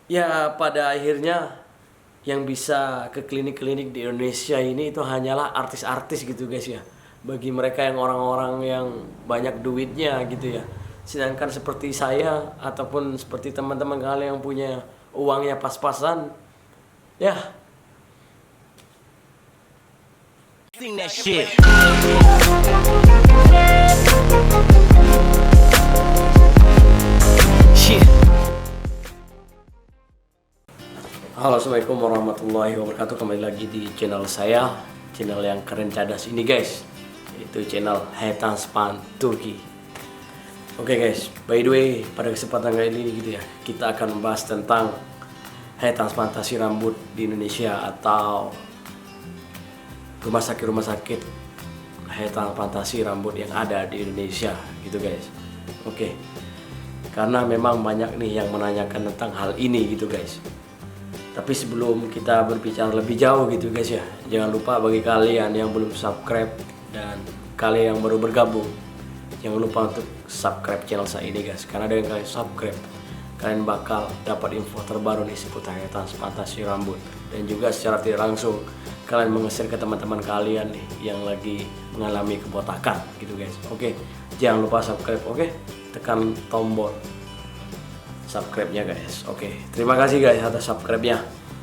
Ya, pada akhirnya yang bisa ke klinik-klinik di Indonesia ini itu hanyalah artis-artis gitu guys ya. Bagi mereka yang orang-orang yang banyak duitnya gitu ya. Sedangkan seperti saya ataupun seperti teman-teman kalian yang punya uangnya pas-pasan, ya. Sing that shit. Shit. Halo, assalamualaikum warahmatullahi wabarakatuh. Kembali lagi di channel saya, channel yang keren cadas ini guys. Itu channel Hetanspan Turki. Oke guys, by the way, pada kesempatan kali ini gitu ya, kita akan membahas tentang transplantasi rambut di Indonesia atau rumah sakit transplantasi rambut yang ada di Indonesia gitu guys. Oke. Karena memang banyak nih yang menanyakan tentang hal ini gitu guys. Tapi sebelum kita berbicara lebih jauh gitu guys ya, jangan lupa bagi kalian yang belum subscribe dan kalian yang baru bergabung, jangan lupa untuk subscribe channel saya ini guys. Karena dengan kalian subscribe, kalian bakal dapat info terbaru nih seputar transplantasi rambut. Dan juga secara tidak langsung kalian meng-share ke teman-teman kalian nih yang lagi mengalami kebotakan gitu guys. Oke, jangan lupa subscribe, oke? Tekan tombol subscribe-nya guys. Oke, terima kasih guys atas subscribe-nya.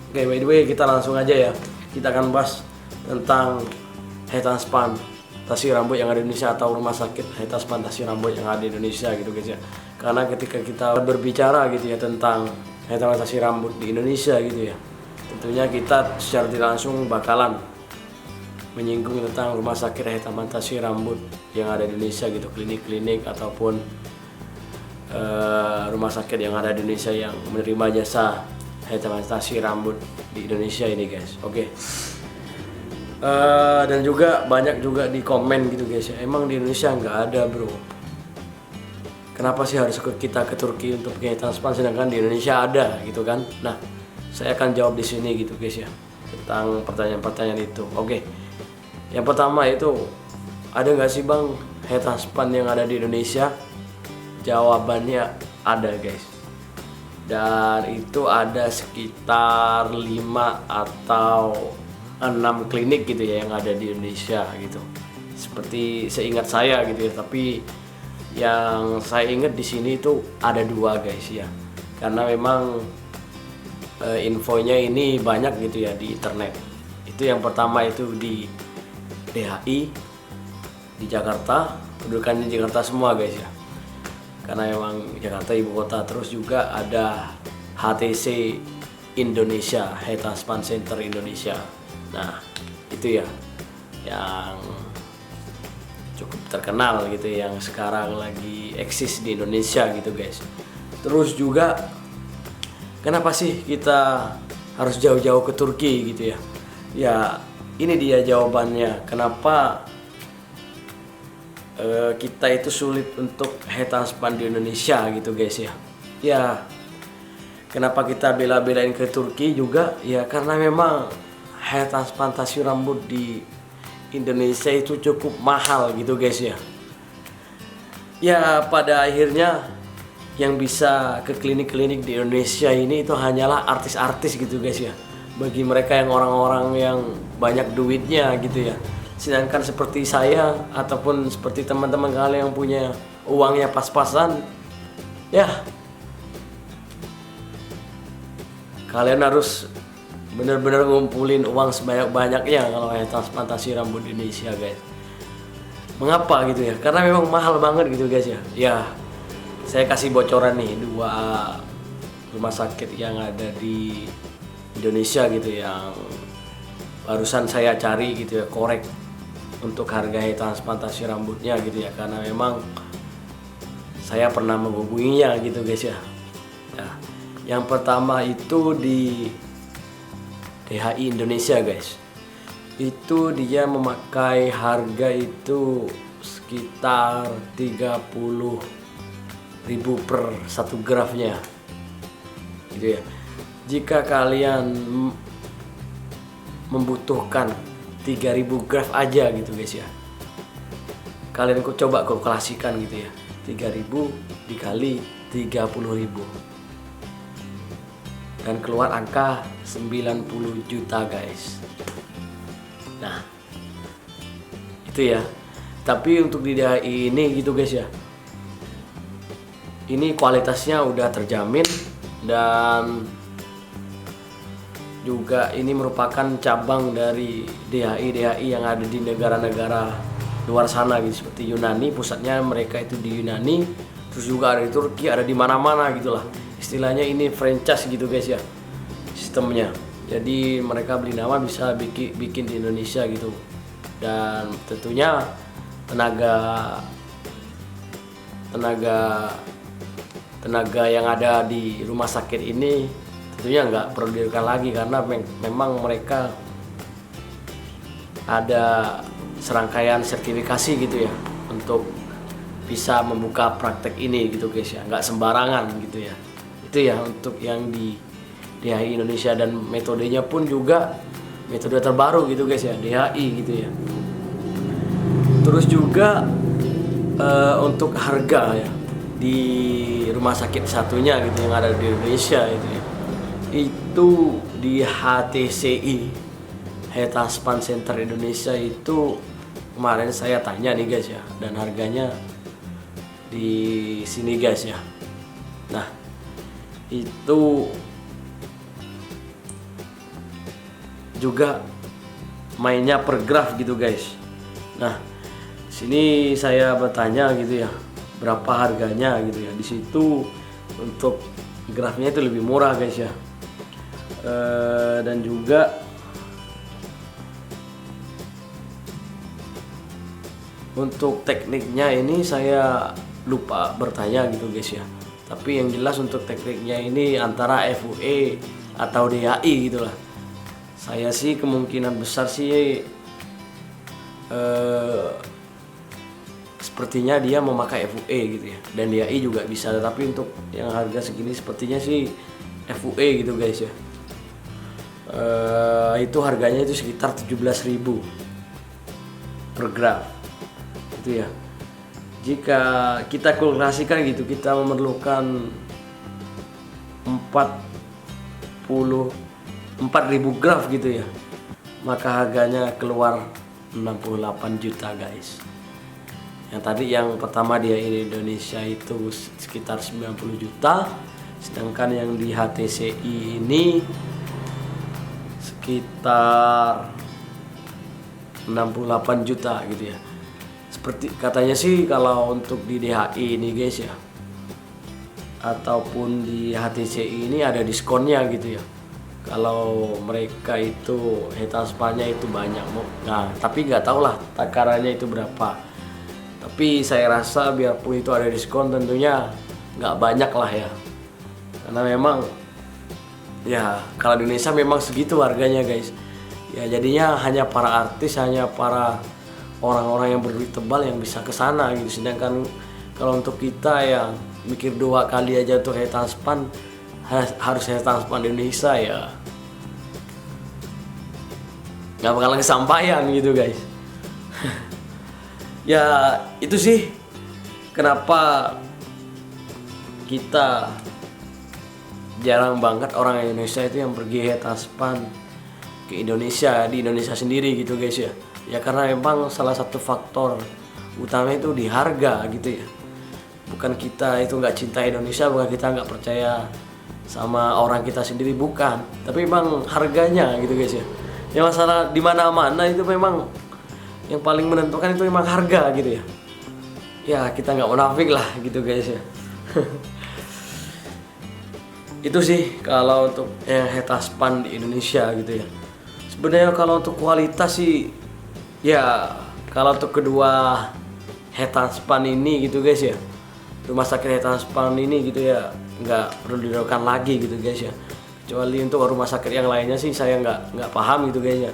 Oke, by the way, kita langsung aja ya. Kita akan bahas tentang transplantasi rambut yang ada di Indonesia atau rumah sakit transplantasi rambut yang ada di Indonesia gitu guys ya. Karena ketika kita berbicara gitu ya tentang transplantasi rambut di Indonesia gitu ya, tentunya kita secara tidak langsung bakalan menyinggung tentang rumah sakit transplantasi rambut yang ada di Indonesia gitu, klinik-klinik ataupun rumah sakit yang ada di Indonesia yang menerima jasa transplantasi rambut di Indonesia ini guys. Oke. Dan juga banyak juga di komen gitu guys ya, emang di Indonesia nggak ada bro, kenapa sih harus kita ke Turki untuk transplantasi sedangkan di Indonesia ada gitu kan. Nah, saya akan jawab di sini gitu guys ya tentang pertanyaan-pertanyaan itu. Oke. Yang pertama itu, ada nggak sih bang transplant yang ada di Indonesia? Jawabannya ada guys. Dan itu ada sekitar 5 atau 6 klinik gitu ya yang ada di Indonesia gitu. Seperti seingat saya gitu ya, tapi yang saya ingat di sini itu ada 2 guys ya. Karena memang infonya ini banyak gitu ya di internet. Itu yang pertama itu di DHI di Jakarta, kedudukannya di Jakarta semua guys ya. Karena memang Jakarta ibu kota. Terus juga ada HTC Indonesia, Head Transplant Center Indonesia. Nah, itu ya yang cukup terkenal gitu, yang sekarang lagi eksis di Indonesia gitu guys. Terus juga kenapa sih kita harus jauh-jauh ke Turki gitu ya? Ya, ini dia jawabannya. Kenapa kita itu sulit untuk head transplant di Indonesia gitu guys ya. Ya, kenapa kita bela-belain ke Turki juga? Ya karena memang head transplantasi rambut di Indonesia itu cukup mahal gitu guys ya. Ya pada akhirnya yang bisa ke klinik-klinik di Indonesia ini itu hanyalah artis-artis gitu guys ya. Bagi mereka yang orang-orang yang banyak duitnya gitu ya. Sedangkan seperti saya ataupun seperti teman-teman kalian yang punya uangnya pas-pasan, ya kalian harus benar-benar ngumpulin uang sebanyak-banyaknya kalau kayak transplantasi rambut di Indonesia guys. Mengapa gitu ya? Karena memang mahal banget gitu guys ya. Ya, saya kasih bocoran nih 2 rumah sakit yang ada di Indonesia gitu yang barusan saya cari gitu ya, korek untuk harga transplantasi rambutnya gitu ya, karena memang saya pernah menghubunginya gitu guys ya. Nah, yang pertama itu di DHI Indonesia guys. Itu dia memakai harga itu sekitar 30.000 per 1 grafnya gitu ya. Jika kalian membutuhkan 3.000 graf aja gitu guys ya, kalian coba kalkulasikan gitu ya, 3.000 dikali 30.000 dan keluar angka 90 juta guys. Nah itu ya. Tapi untuk di DHI ini gitu guys ya, ini kualitasnya udah terjamin, dan juga ini merupakan cabang dari DHI yang ada di negara-negara luar sana gitu, seperti Yunani, pusatnya mereka itu di Yunani, terus juga ada di Turki, ada di mana-mana gitulah. Istilahnya ini franchise gitu guys ya sistemnya. Jadi mereka beli nama bisa bikin di Indonesia gitu, dan tentunya tenaga yang ada di rumah sakit ini tentunya nggak perlu diragukan lagi, karena memang mereka ada serangkaian sertifikasi gitu ya untuk bisa membuka praktek ini gitu guys ya, nggak sembarangan gitu ya. Itu ya untuk yang di DHI Indonesia, dan metodenya pun juga metode terbaru gitu guys ya, DHI gitu ya. Terus juga untuk harga ya di rumah sakit satunya gitu yang ada di Indonesia itu di HTCI, Hair Spa Center Indonesia itu kemarin saya tanya nih guys ya, dan harganya di sini guys ya. Nah itu juga mainnya per graf gitu guys. Nah sini saya bertanya gitu ya, berapa harganya gitu ya. Di situ untuk grafnya itu lebih murah guys ya. Dan juga untuk tekniknya ini saya lupa bertanya gitu guys ya. Tapi yang jelas untuk tekniknya ini antara FUE atau DHI gitulah. Saya sih kemungkinan besar sih sepertinya dia memakai FUE gitu ya, dan DHI juga bisa, tapi untuk yang harga segini sepertinya sih FUE gitu guys ya. Itu harganya itu sekitar 17.000 per graf itu ya. Jika kita kalkulasikan gitu, kita memerlukan 4.000 graf gitu ya, maka harganya keluar 68 juta guys. Yang tadi yang pertama dia di Indonesia itu sekitar 90 juta, sedangkan yang di HTCI ini sekitar 68 juta gitu ya. Seperti katanya sih kalau untuk di DHI ini guys ya, ataupun di HTCI ini ada diskonnya gitu ya. Kalau mereka itu hair spa-nya itu banyak, nah tapi nggak tahu lah takarannya itu berapa. Tapi saya rasa biarpun itu ada diskon tentunya nggak banyak lah ya, karena memang ya kalau di Indonesia memang segitu harganya guys ya. Jadinya hanya para artis, hanya para orang-orang yang berduit tebal yang bisa kesana gitu. Sedangkan kalau untuk kita yang mikir 2 kali aja untuk hair transplant, harus hair transplant di Indonesia ya nggak bakalan kesampaian gitu guys. Ya itu sih kenapa kita jarang banget orang Indonesia itu yang pergi hair transplant ke Indonesia, di Indonesia sendiri gitu guys ya. Ya karena memang salah satu faktor utama itu di harga gitu ya. Bukan kita itu nggak cinta Indonesia, bukan kita nggak percaya sama orang kita sendiri, bukan. Tapi memang harganya gitu guys ya. Yang masalah di mana-mana itu memang yang paling menentukan itu memang harga gitu ya. Ya kita nggak munafik lah gitu guys ya. Itu sih kalau untuk hair transplant di Indonesia gitu ya. Sebenarnya kalau untuk kualitas sih ya, kalau untuk kedua hair transplant ini gitu guys ya, rumah sakit hair transplant ini gitu ya, nggak perlu diragukan lagi gitu guys ya. Kecuali untuk rumah sakit yang lainnya sih saya nggak paham gitu guys ya.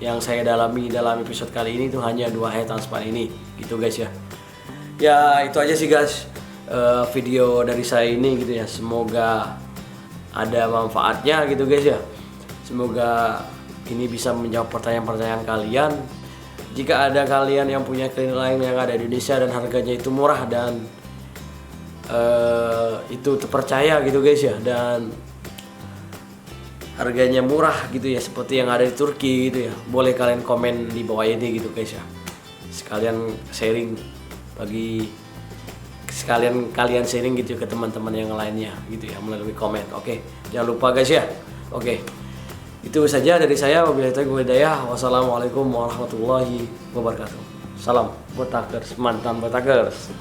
Yang saya dalami dalam episode kali ini itu hanya 2 hair transplant ini gitu guys ya. Ya itu aja sih guys video dari saya ini gitu ya. Semoga ada manfaatnya gitu guys ya. Semoga ini bisa menjawab pertanyaan-pertanyaan kalian. Jika ada kalian yang punya klinik lain yang ada di Indonesia dan harganya itu murah dan itu terpercaya gitu guys ya, dan harganya murah gitu ya, seperti yang ada di Turki gitu ya, boleh kalian komen di bawah ini gitu guys ya. Sekalian sharing kalian sharing gitu ke teman-teman yang lainnya gitu ya melalui komen. Oke, jangan lupa guys ya. Oke. Itu saja dari saya. Wabillahi taufiq wal hidayah. Wassalamualaikum warahmatullahi wabarakatuh. Salam Botakers, mantan Botakers.